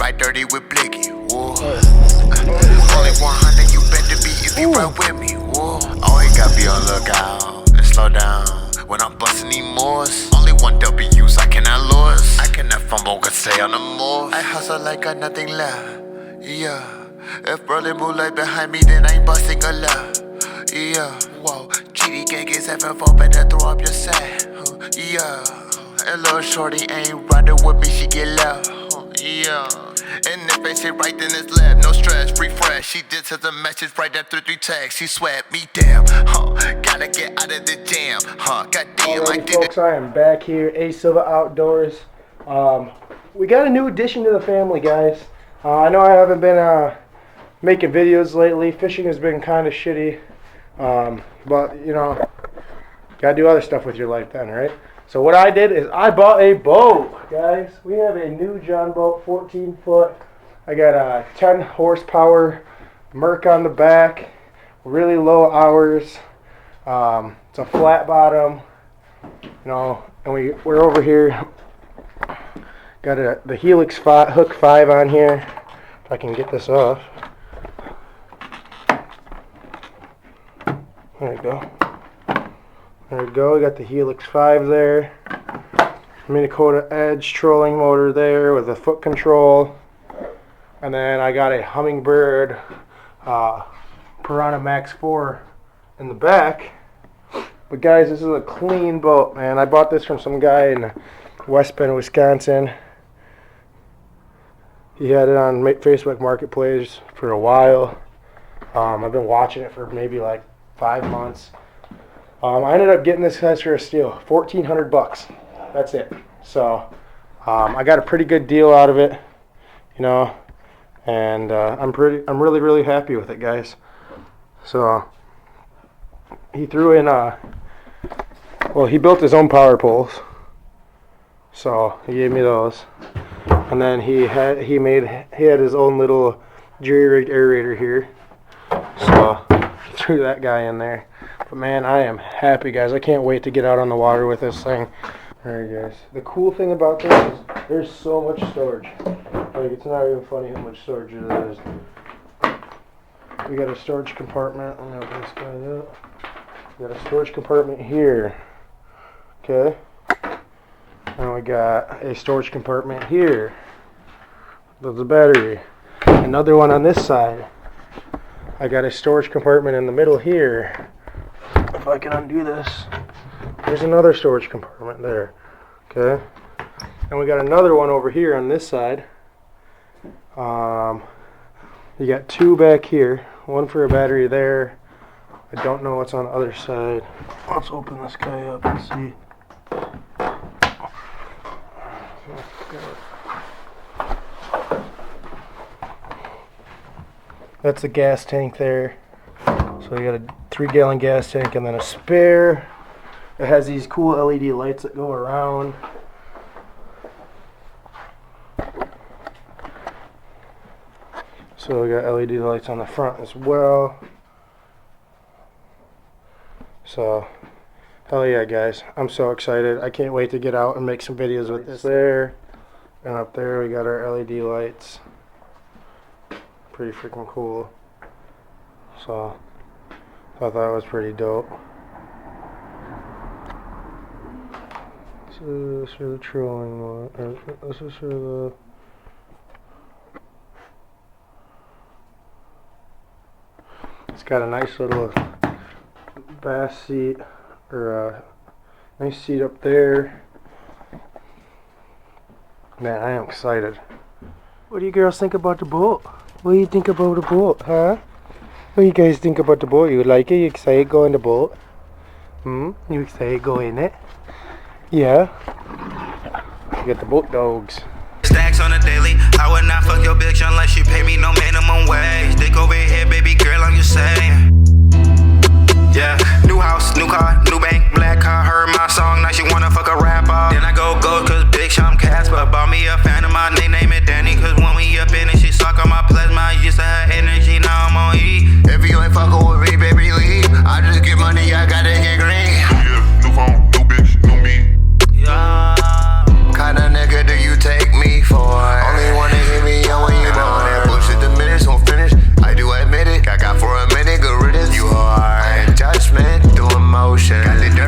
ride dirty with Blicky. Whoa. Only 100 you better be if you ride with me. Whoa. Always gotta be on lookout and slow down when I'm busting these moors. Only one W's, I cannot lose. I cannot fumble, cause stay on the move. I hustle like got nothing left. Yeah. If Berlin moonlight behind me, then I ain't busting a left. Yeah. Whoa. GD gang is 7-4, better throw up your set. Yeah. And little shorty ain't riding with me, she get left. Yeah. And if ain't shit right, then it's left. No stress, refresh. She did send a message right after 3 texts. She sweat me down. Gotta get out of the jam. Goddamn, I did folks, I am back here, A Silva Outdoors. We got a new addition to the family, guys. I know I haven't been making videos lately. Fishing has been kind of shitty. But, you know, gotta do other stuff with your life then, right? So what I did is I bought a boat, guys. We have a new John boat, 14 foot. I got a 10 horsepower Merc on the back, really low hours. It's a flat bottom, you know, and we're over here. Got the Helix Hook 5 on here. If I can get this off. There we go. There we go. We got the Helix 5 there. Minn Kota Edge trolling motor there with a foot control. And then I got a Humminbird Piranha Max 4 in the back. But guys, this is a clean boat, man. I bought this from some guy in West Bend, Wisconsin. He had it on Facebook Marketplace for a while. I've been watching it for maybe like 5 months. I ended up getting this guys for a steal, $1,400. That's it. So I got a pretty good deal out of it, you know, and I'm really, really happy with it, guys. So he threw in well, he built his own power poles, so he gave me those, and then he had his own little jury-rigged aerator here, so he threw that guy in there. But man, I am happy, guys. I can't wait to get out on the water with this thing. Alright, guys. The cool thing about this is there's so much storage. Like, it's not even funny how much storage it is. We got a storage compartment. I'm gonna open this guy up. We got a storage compartment here. Okay. And we got a storage compartment here. There's a battery. Another one on this side. I got a storage compartment in the middle here. If I can undo this, there's another storage compartment there. Okay, and we got another one over here on this side. You got 2 back here, one for a battery there. I don't know what's on the other side. Let's open this guy up and see. That's the gas tank there. So we got a 3-gallon gas tank and then a spare. It has these cool LED lights that go around. So we got LED lights on the front as well. So, hell yeah, guys. I'm so excited. I can't wait to get out and make some videos with this there. And up there we got our LED lights. Pretty freaking cool. So, I thought that was pretty dope. So this is the trolling one. This is for the. It's got a nice little bass seat, or a nice seat up there. Man, I am excited. What do you girls think about the boat? What do you think about the boat, huh? What do you guys think about the boat? You like it? You excited go in the boat? You excited go in it? Yeah. You got the boat dogs. Stacks on a daily. I would not fuck your bitch unless she pay me no minimum wage. Dick over here, baby girl, I'm just saying. Yeah, new house, new car, new bank, black car. Heard my song, now she wanna fuck a rapper. Then I go cause bitch, I'm